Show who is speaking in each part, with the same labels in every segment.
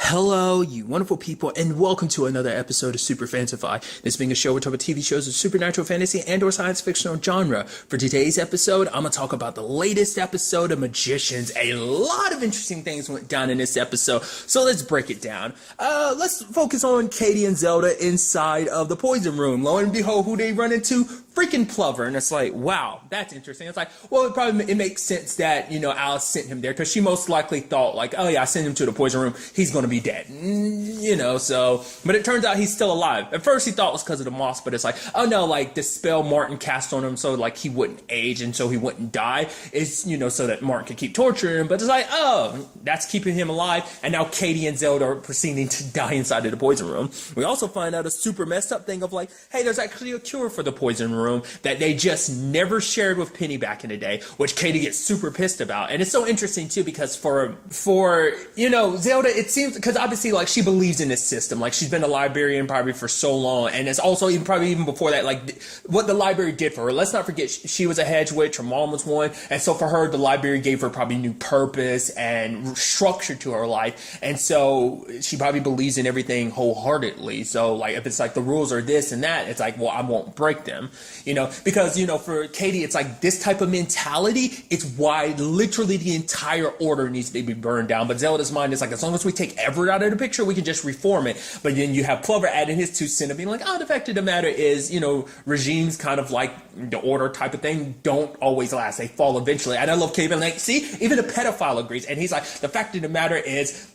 Speaker 1: Hello, you wonderful people, and welcome to another episode of Super-Fanta-Fi. This being a show where we talk about TV shows of supernatural fantasy and or science fictional genre. For today's episode, I'm going to talk about the latest episode of Magicians. A lot of interesting things went down in this episode, so let's break it down. Let's focus on Katie and Zelda inside of the poison room. Lo and behold, who they run into? Freaking Plover. And it's like, wow, that's interesting. It's like, well, it makes sense that, Alice sent him there, because she most likely thought, like, oh yeah, I sent him to the poison room, he's going to be dead. But it turns out he's still alive. At first he thought it was because of the moss, but it's like, oh no, like the spell Martin cast on him so like he wouldn't age and so he wouldn't die. It's, so that Martin could keep torturing him. But it's like, oh, that's keeping him alive. And now Katie and Zelda are proceeding to die inside of the poison room. We also find out a super messed up thing of like, hey, there's actually a cure for the poison room that they just never shared with Penny back in the day, which Katie gets super pissed about. And it's so interesting too, because for Zelda, it seems, because obviously like she believes in this system, like she's been a librarian probably for so long, and it's also probably even before that, like what the library did for her. Let's not forget she was a hedge witch, her mom was one, and so for her the library gave her probably new purpose and structure to her life, and so she probably believes in everything wholeheartedly. So like if it's like the rules are this and that, it's like, well, I won't break them, because for Katie it's like this type of mentality, it's why literally the entire order needs to be burned down. But Zelda's mind is like, as long as we take Everett out of the picture, we can just reform it. But then you have Plover adding his 2 cents of being like, oh, the fact of the matter is, regimes kind of like the order type of thing don't always last. They fall eventually. And I love Katie being like, see, even a pedophile agrees. And he's like, the fact of the matter is,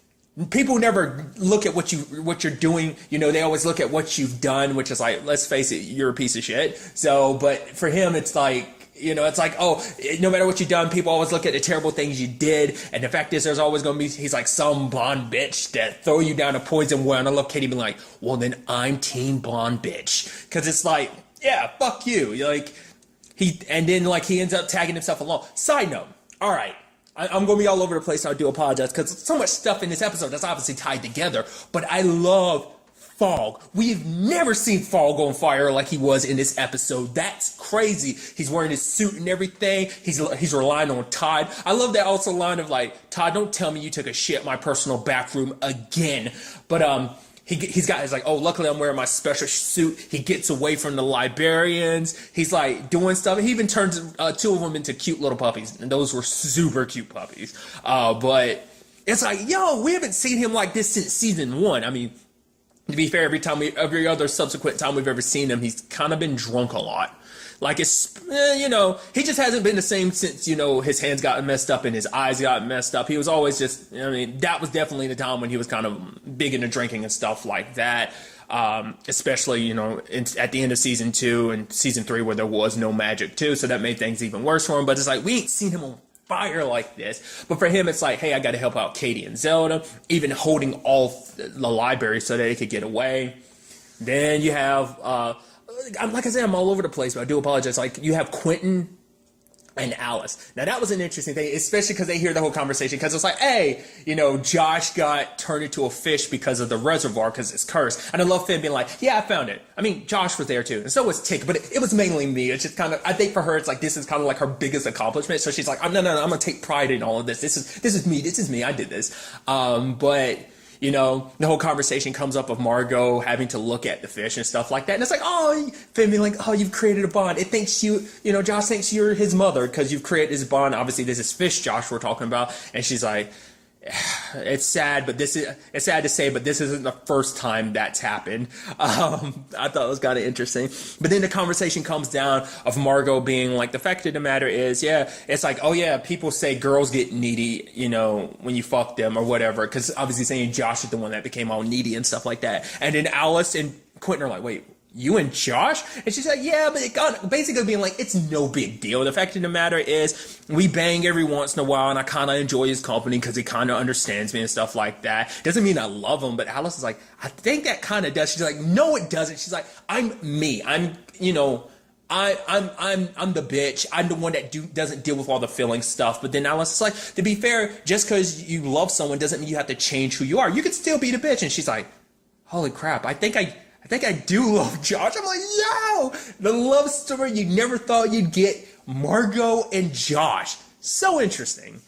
Speaker 1: people never look at what you're doing. They always look at what you've done, which is like, let's face it, you're a piece of shit. So, but for him, it's like, it's like, oh, no matter what you've done, people always look at the terrible things you did. And the fact is, there's always going to be, he's like, some blonde bitch that throw you down a poison well. And I love Katie being like, well, then I'm team blonde bitch. Because it's like, yeah, fuck you. He ends up tagging himself along. Side note, all right. I'm going to be all over the place, and I do apologize, because so much stuff in this episode that's obviously tied together, but I love Fog. We've never seen Fog on fire like he was in this episode. That's crazy. He's wearing his suit and everything. He's relying on Todd. I love that also line of like, Todd, don't tell me you took a shit in my personal bathroom again. But He's like, oh, luckily I'm wearing my special suit. He gets away from the librarians. He's like doing stuff. He even turns 2 of them into cute little puppies. And those were super cute puppies. But it's like, yo, we haven't seen him like this since season 1. I mean, to be fair, every other subsequent time we've ever seen him, he's kind of been drunk a lot. Like, it's, he just hasn't been the same since, his hands got messed up and his eyes got messed up. He was always just, that was definitely the time when he was kind of big into drinking and stuff like that. Especially, at the end of season 2 and season 3 where there was no magic too. So that made things even worse for him. But it's like, we ain't seen him on fire like this. But for him, it's like, hey, I got to help out Katie and Zelda, even holding off the library so that they could get away. Then you have, like I said, I'm all over the place, but I do apologize. Like, you have Quentin and Alice. Now, that was an interesting thing, especially because they hear the whole conversation, because it's like, hey, Josh got turned into a fish because of the reservoir, because it's cursed. And I love Finn being like, yeah, I found it. I mean, Josh was there too, and so was Tick, but it was mainly me. It's just kind of, I think for her, it's like, this is kind of like her biggest accomplishment. So she's like, no, I'm going to take pride in all of this. This is me. I did this. But the whole conversation comes up of Margot having to look at the fish and stuff like that. And it's like, oh, Finn being like, oh, you've created a bond. It thinks Josh thinks you're his mother because you've created this bond. Obviously, this is fish Josh we're talking about. And she's like, it's sad to say, but this isn't the first time that's happened. I thought it was kind of interesting. But then the conversation comes down of Margot being like, the fact of the matter is, yeah, it's like, oh yeah, people say girls get needy, when you fuck them or whatever. Because obviously saying Josh is the one that became all needy and stuff like that. And then Alice and Quentin are like, wait, you and Josh? And she's like, yeah, but it got basically being like, it's no big deal. The fact of the matter is, we bang every once in a while, and I kind of enjoy his company because he kind of understands me and stuff like that. Doesn't mean I love him, but Alice is like, I think that kind of does. She's like, no, it doesn't. She's like, I'm me. I'm the bitch. I'm the one that doesn't deal with all the feeling stuff. But then Alice is like, to be fair, just because you love someone doesn't mean you have to change who you are. You could still be the bitch. And she's like, holy crap, I think I do love Josh. I'm like, yo, the love story you never thought you'd get. Margot and Josh. So interesting.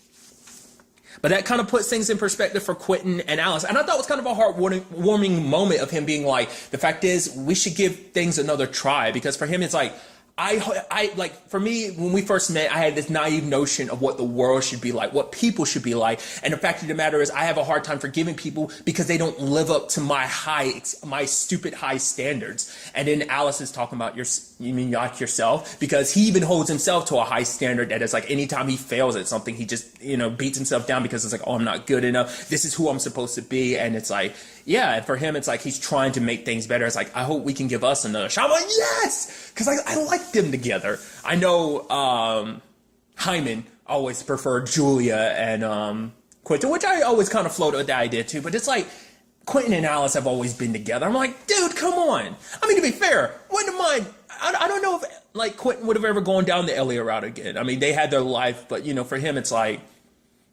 Speaker 1: But that kind of puts things in perspective for Quentin and Alice. And I thought it was kind of a heartwarming moment of him being like, the fact is, we should give things another try. Because for him, it's like, I like, for me, when we first met, I had this naive notion of what the world should be like, what people should be like. And the fact of the matter is, I have a hard time forgiving people because they don't live up to my stupid high standards. And then Alice is talking about you mean like yourself? Because he even holds himself to a high standard that is like, anytime he fails at something, he just, beats himself down because it's like, oh, I'm not good enough. This is who I'm supposed to be. And it's like, yeah, and for him, it's like he's trying to make things better. It's like, I hope we can give us another shot. I'm like, yes! Because I like them together. I know Hyman always preferred Julia and Quentin, which I always kind of floated with the idea too. But it's like, Quentin and Alice have always been together. I'm like, dude, come on. I mean, to be fair, wouldn't mind. I don't know if like Quentin would have ever gone down the Elliot route again. I mean, they had their life, but for him, it's like,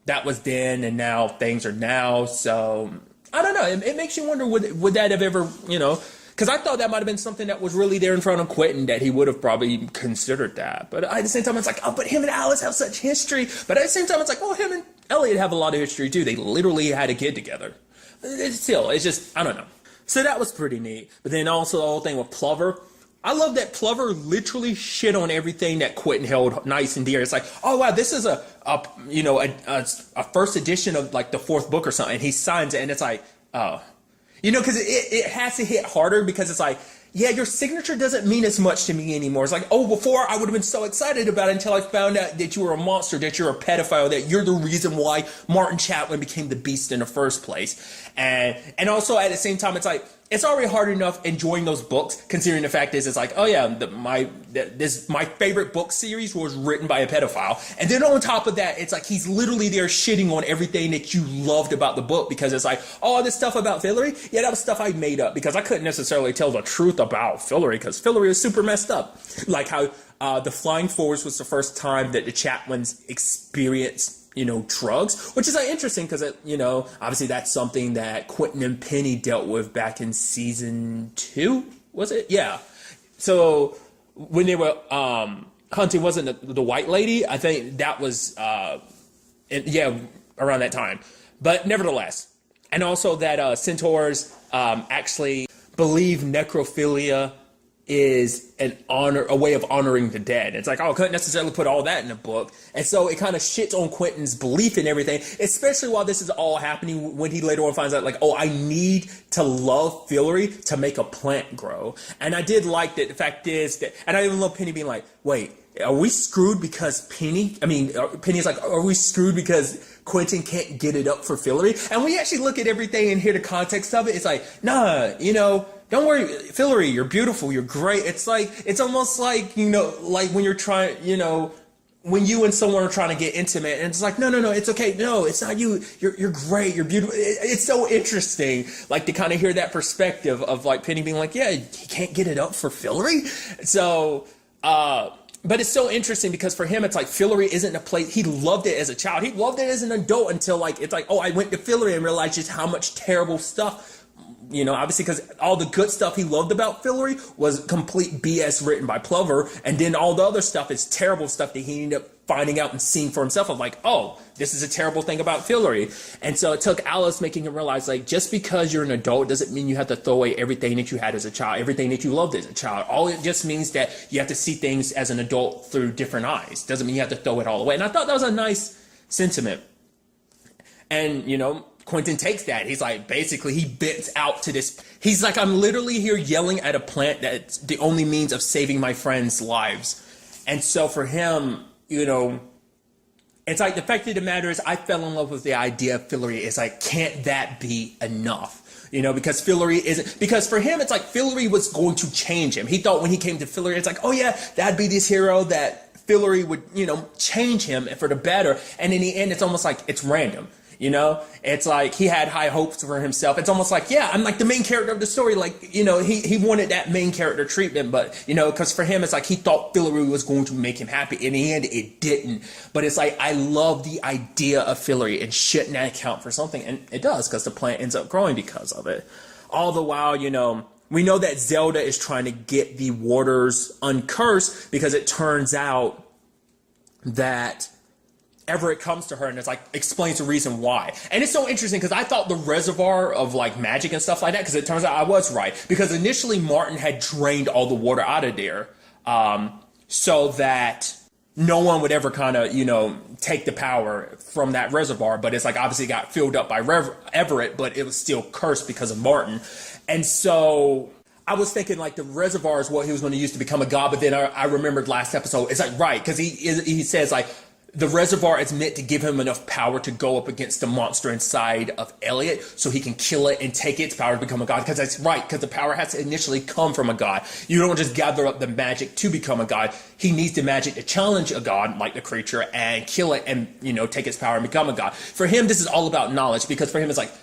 Speaker 1: that was then and now things are now. So I don't know. It makes you wonder, would that have ever, because I thought that might have been something that was really there in front of Quentin, that he would have probably considered that. But at the same time, it's like, oh, but him and Alice have such history. But at the same time, it's like, well, him and Elliot have a lot of history too. They literally had a kid together. It's just, I don't know. So that was pretty neat. But then also the whole thing with Plover. I love that Plover literally shit on everything that Quentin held nice and dear. It's like, oh wow, this is a first edition of like the fourth book or something. And he signs it, and it's like, oh, because it has to hit harder, because it's like, yeah, your signature doesn't mean as much to me anymore. It's like, oh, before I would have been so excited about it until I found out that you were a monster, that you're a pedophile, that you're the reason why Martin Chatwin became the Beast in the first place. And also at the same time, it's like, it's already hard enough enjoying those books, considering the fact is, it's like, oh yeah, my favorite book series was written by a pedophile. And then on top of that, it's like, he's literally there shitting on everything that you loved about the book, because it's like, oh, this stuff about Fillory? Yeah, that was stuff I made up, because I couldn't necessarily tell the truth about Fillory, because Fillory is super messed up. Like how the Flying Force was the first time that the Chatwins experienced drugs, which is interesting because, obviously that's something that Quentin and Penny dealt with back in season 2, was it? Yeah. So when they were hunting, wasn't the white lady? I think that was, around that time. But nevertheless, and also that centaurs actually believe necrophilia is a way of honoring the dead. It's like, oh, I couldn't necessarily put all that in the book. And so it kind of shits on Quentin's belief in everything, especially while this is all happening, when he later on finds out, like, oh, I need to love Fillory to make a plant grow. And I did like that. The fact is that, and I even love Penny being like, wait, are we screwed because Penny's like, are we screwed because Quentin can't get it up for Fillory? And when you actually look at everything and hear the context of it, it's like, nah, don't worry, Fillory, you're beautiful, you're great. It's like, it's almost like, like when you're trying, when you and someone are trying to get intimate, and it's like, no, it's okay. No, it's not you. You're great. You're beautiful. It's so interesting, like, to kind of hear that perspective of like Penny being like, yeah, he can't get it up for Fillory. So, but it's so interesting because for him, it's like Fillory isn't a place. He loved it as a child. He loved it as an adult until like, it's like, oh, I went to Fillory and realized just how much terrible stuff, obviously, because all the good stuff he loved about Fillory was complete BS written by Plover. And then all the other stuff is terrible stuff that he ended up finding out and seeing for himself of like, oh, this is a terrible thing about Fillory. And so it took Alice making him realize, like, just because you're an adult doesn't mean you have to throw away everything that you had as a child, everything that you loved as a child. All it just means that you have to see things as an adult through different eyes. Doesn't mean you have to throw it all away. And I thought that was a nice sentiment. And, Quentin takes that. He's like, basically, he bends out to this. He's like, I'm literally here yelling at a plant that's the only means of saving my friends' lives. And so for him, it's like, the fact of the matter is, I fell in love with the idea of Fillory. It's like, can't that be enough? Because Fillory isn't, because for him, it's like Fillory was going to change him. He thought when he came to Fillory, it's like, oh yeah, that'd be this hero that Fillory would, change him for the better. And in the end, it's almost like it's random. It's like he had high hopes for himself. It's almost like, yeah, I'm like the main character of the story. Like, he wanted that main character treatment, but, because for him, it's like he thought Fillory was going to make him happy. In the end, it didn't. But it's like, I love the idea of Fillory, and shouldn't that account for something? And it does, because the plant ends up growing because of it. All the while, we know that Zelda is trying to get the waters uncursed, because it turns out that Everett comes to her and it's like explains the reason why. And it's so interesting because I thought the reservoir of like magic and stuff like that, because it turns out I was right. Because initially Martin had drained all the water out of there so that no one would ever kind of, take the power from that reservoir. But it's like obviously got filled up by Everett, but it was still cursed because of Martin. And so I was thinking like the reservoir is what he was going to use to become a god. But then I remembered last episode. It's like, right, because he says like, the reservoir is meant to give him enough power to go up against the monster inside of Elliot so he can kill it and take its power to become a god. Because that's right, because the power has to initially come from a god. You don't just gather up the magic to become a god. He needs the magic to challenge a god, like the creature, and kill it and, take its power and become a god. For him, this is all about knowledge, because for him, it's like,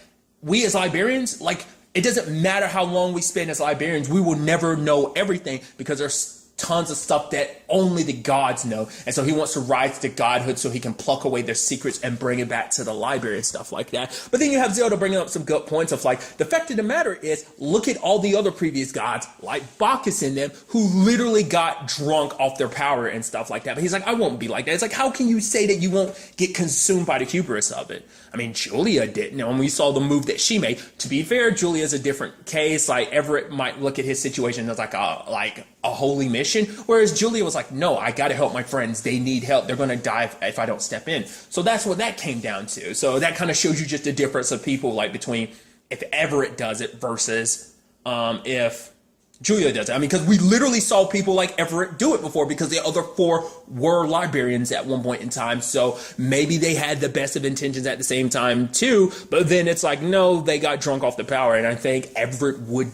Speaker 1: we as librarians, like, it doesn't matter how long we spend as librarians, we will never know everything because there's tons of stuff that only the gods know. And so he wants to rise to godhood so he can pluck away their secrets and bring it back to the library and stuff like that. But then you have Zelda bringing up some good points of like, the fact of the matter is, look at all the other previous gods, like Bacchus in them, who literally got drunk off their power and stuff like that. But he's like, I won't be like that. It's like, how can you say that you won't get consumed by the hubris of it? I mean, Julia didn't, and we saw the move that she made. To be fair, Julia's a different case. Like, Everett might look at his situation as like a holy mission, whereas Julia was like, no, I gotta help my friends. They need help. They're gonna die if I don't step in. So that's what that came down to. So that kind of shows you just the difference of people, like between if Everett does it versus if Julia does it. I mean, because we literally saw people like Everett do it before, because the other four were librarians at one point in time. So maybe they had the best of intentions at the same time too. But then it's like, no, they got drunk off the power. And I think Everett would,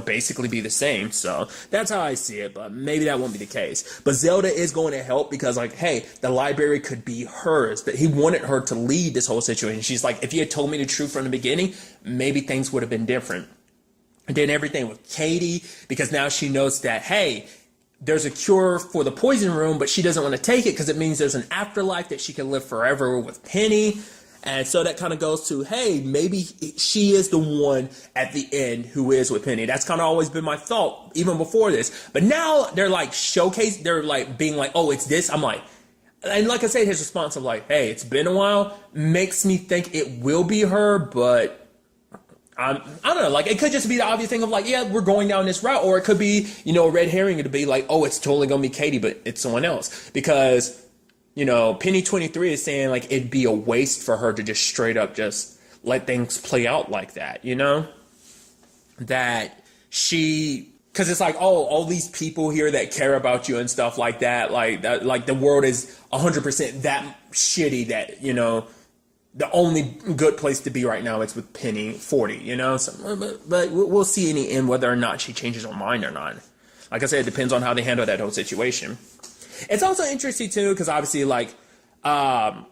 Speaker 1: basically be the same. So that's how I see it. But maybe that won't be the case. But Zelda is going to help because, like, hey, the library could be hers. But he wanted her to lead this whole situation. She's like, if you had told me the truth from the beginning, maybe things would have been different. And then everything with Katie, because now she knows that, hey, there's a cure for the poison room, but she doesn't want to take it because it means there's an afterlife that she can live forever with Penny. And so that kind of goes to, hey, maybe she is the one at the end who is with Penny. That's kind of always been my thought, even before this. But now they're like they're like being like, oh, it's this. I'm like, and like I said, his response of like, hey, it's been a while, makes me think it will be her, but I don't know, like, it could just be the obvious thing of like, yeah, we're going down this route, or it could be, a red herring to be like, oh, it's totally going to be Katie, but it's someone else. Because, Penny 23 is saying like it'd be a waste for her to just straight up just let things play out like that, that because it's like, oh, all these people here that care about you and stuff like that, like the world is 100% that shitty that, the only good place to be right now is with Penny 40, So, but we'll see in the end whether or not she changes her mind or not. Like I said, it depends on how they handle that whole situation. It's also interesting, too, because obviously, like, her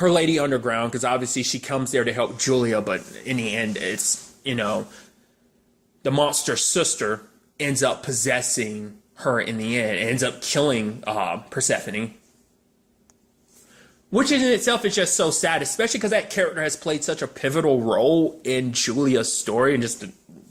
Speaker 1: Lady Underground, because obviously she comes there to help Julia, but in the end, it's, the monster's sister ends up possessing her in the end. It ends up killing Persephone. Which in itself is just so sad, especially because that character has played such a pivotal role in Julia's story, and just,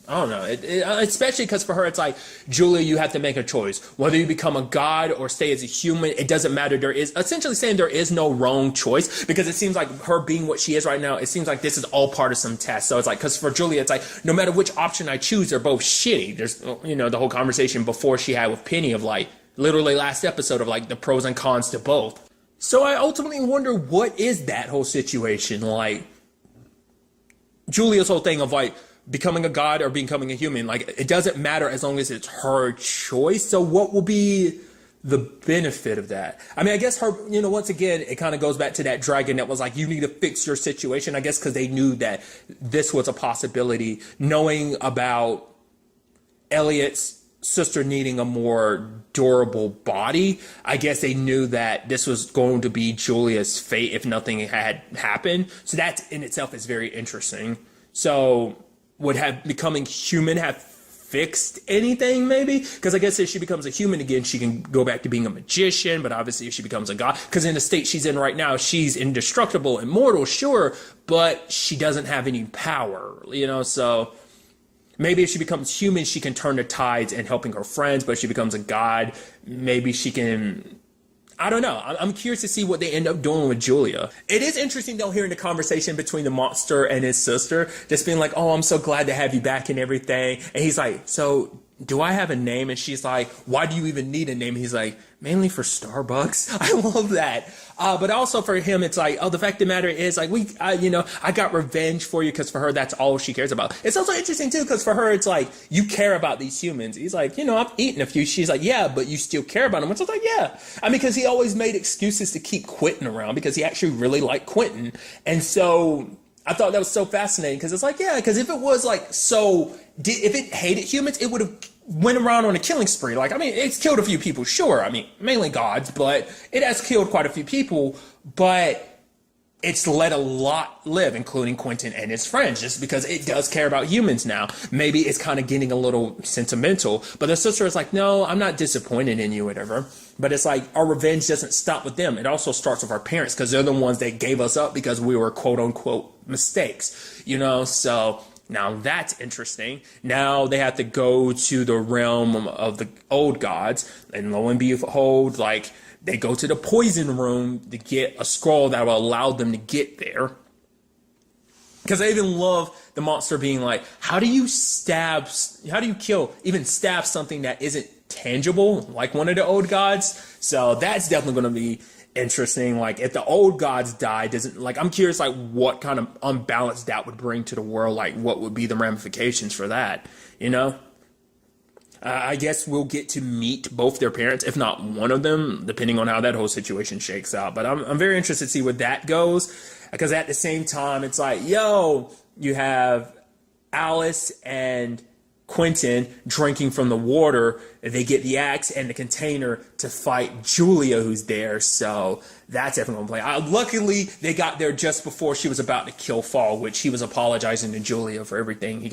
Speaker 1: I don't know, especially because for her it's like, Julia, you have to make a choice. Whether you become a god or stay as a human, it doesn't matter. There is, essentially saying there is no wrong choice, because it seems like her being what she is right now, it seems like this is all part of some test. So it's like, because for Julia, it's like, no matter which option I choose, they're both shitty. There's, the whole conversation before she had with Penny of like, literally last episode of like the pros and cons to both. So I ultimately wonder, what is that whole situation? Like, Julia's whole thing of like becoming a god or becoming a human, like, it doesn't matter as long as it's her choice. So what will be the benefit of that? I mean, I guess her, once again, it kind of goes back to that dragon that was like, you need to fix your situation. I guess because they knew that this was a possibility, knowing about Elliot's sister needing a more durable body. I guess they knew that this was going to be Julia's fate if nothing had happened. So that in itself is very interesting. So would have becoming human have fixed anything, maybe? Because I guess if she becomes a human again, she can go back to being a magician. But obviously if she becomes a god, because in the state she's in right now, she's indestructible, immortal, sure, but she doesn't have any power, so maybe if she becomes human, she can turn the tides and helping her friends. But if she becomes a god, maybe she can, I don't know. I'm curious to see what they end up doing with Julia. It is interesting, though, hearing the conversation between the monster and his sister, just being like, oh, I'm so glad to have you back and everything. And he's like, so do I have a name? And she's like, why do you even need a name? And he's like, mainly for Starbucks. I love that. But also for him, it's like, oh, the fact of the matter is, like, I got revenge for you, because for her, that's all she cares about. It's also interesting, too, because for her, it's like, you care about these humans. He's like, I've eaten a few. She's like, yeah, but you still care about them. Which I was like, yeah. I mean, because he always made excuses to keep Quentin around, because he actually really liked Quentin. And so I thought that was so fascinating, because it's like, yeah, because if it was like if it hated humans, it would have went around on a killing spree. Like, I mean, it's killed a few people, sure. I mean, mainly gods, but it has killed quite a few people. But it's let a lot live, including Quentin and his friends, just because it does care about humans now. Maybe it's kind of getting a little sentimental. But the sister is like, no, I'm not disappointed in you, whatever. But it's like, our revenge doesn't stop with them. It also starts with our parents, because they're the ones that gave us up because we were quote unquote mistakes, So now that's interesting. Now they have to go to the realm of the old gods, and lo and behold, like, they go to the poison room to get a scroll that will allow them to get there. Because I even love the monster being like, how do you kill, even stab something that isn't tangible, like one of the old gods? So that's definitely going to be interesting. Like, if the old gods die, I'm curious, like, what kind of unbalance that would bring to the world. Like, what would be the ramifications for that, I guess we'll get to meet both their parents, if not one of them, depending on how that whole situation shakes out. But I'm very interested to see where that goes, because at the same time, it's like, you have Alice and Quentin drinking from the water. They get the axe and the container to fight Julia, who's there. So that's definitely going to play. Luckily, they got there just before she was about to kill Fall, which he was apologizing to Julia for everything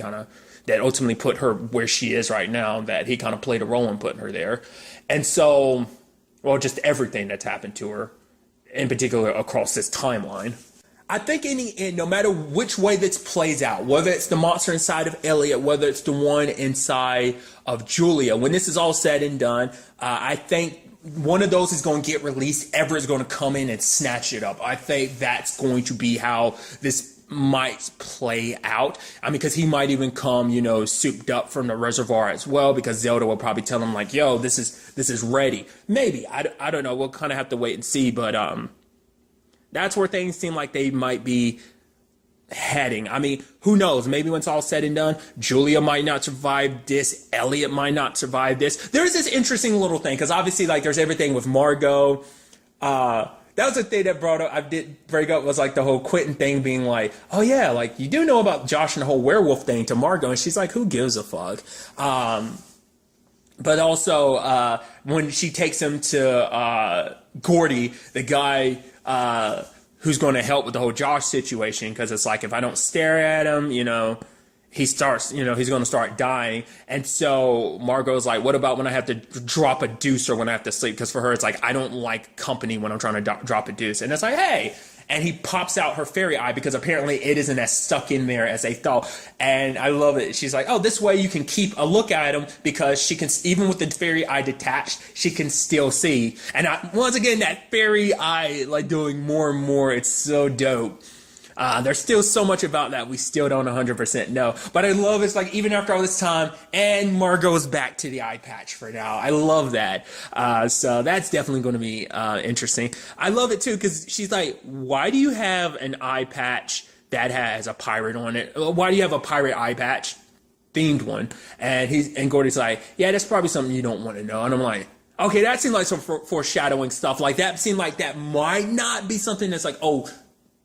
Speaker 1: that ultimately put her where she is right now, that he kind of played a role in putting her there. And so, just everything that's happened to her, in particular across this timeline. I think in the end, no matter which way this plays out, whether it's the monster inside of Elliot, whether it's the one inside of Julia, when this is all said and done, I think one of those is going to get released. Everett's going to come in and snatch it up. I think that's going to be how this might play out. I mean, because he might even come, souped up from the reservoir as well, because Zelda will probably tell him like, yo, this is ready. Maybe. I don't know. We'll kind of have to wait and see. But that's where things seem like they might be heading. I mean, who knows? Maybe when it's all said and done, Julia might not survive this. Elliot might not survive this. There's this interesting little thing, because obviously, like, there's everything with Margot. That was the thing that I did break up, was like the whole Quentin thing being like, oh yeah, like, you do know about Josh and the whole werewolf thing to Margot. And she's like, who gives a fuck? But also, when she takes him to Gordy, the guy who's going to help with the whole Josh situation, because it's like, if I don't stare at him, he starts, he's going to start dying. And so Margot's like, what about when I have to drop a deuce, or when I have to sleep? Because for her, it's like, I don't like company when I'm trying to drop a deuce. And it's like, hey. And he pops out her fairy eye, because apparently it isn't as stuck in there as they thought. And I love it. She's like, oh, this way you can keep a look at him, because she can, even with the fairy eye detached, she can still see. And once again, that fairy eye, like, doing more and more, it's so dope. There's still so much about that we still don't 100% know. But I love it's like, even after all this time, and Margot's back to the eye patch for now. I love that. So that's definitely going to be interesting. I love it too, because she's like, why do you have an eye patch that has a pirate on it? Why do you have a pirate eye patch? Themed one. And Gordy's like, yeah, that's probably something you don't want to know. And I'm like, okay, that seemed like some foreshadowing stuff. Like, that seemed like that might not be something that's like,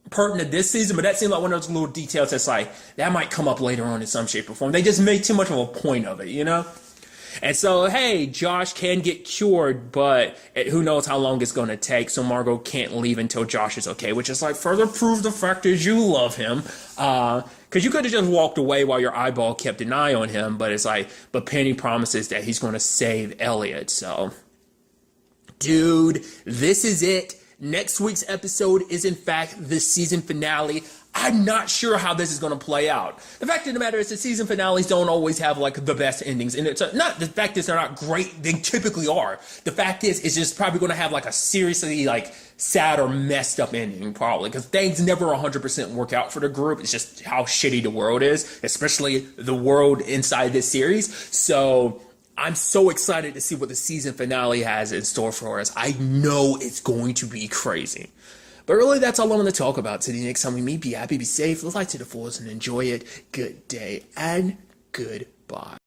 Speaker 1: pertinent to this season, but that seemed like one of those little details that's like, that might come up later on in some shape or form. They just made too much of a point of it, And so, hey, Josh can get cured, but who knows how long it's going to take. So Margot can't leave until Josh is okay, which is like further proof the fact that you love him. Because you could have just walked away while your eyeball kept an eye on him, but it's like, but Penny promises that he's going to save Elliot. So, dude, this is it. Next week's episode is, in fact, the season finale. I'm not sure how this is going to play out. The fact of the matter is the season finales don't always have like the best endings. And it's not the fact is they're not great. They typically are. The fact is it's just probably going to have like a seriously like sad or messed up ending probably because things never 100% work out for the group. It's just how shitty the world is, especially the world inside this series. So I'm so excited to see what the season finale has in store for us. I know it's going to be crazy. But really, that's all I'm going to talk about today. Next time we meet, be happy, be safe, live life to the fullest, and enjoy it. Good day and goodbye.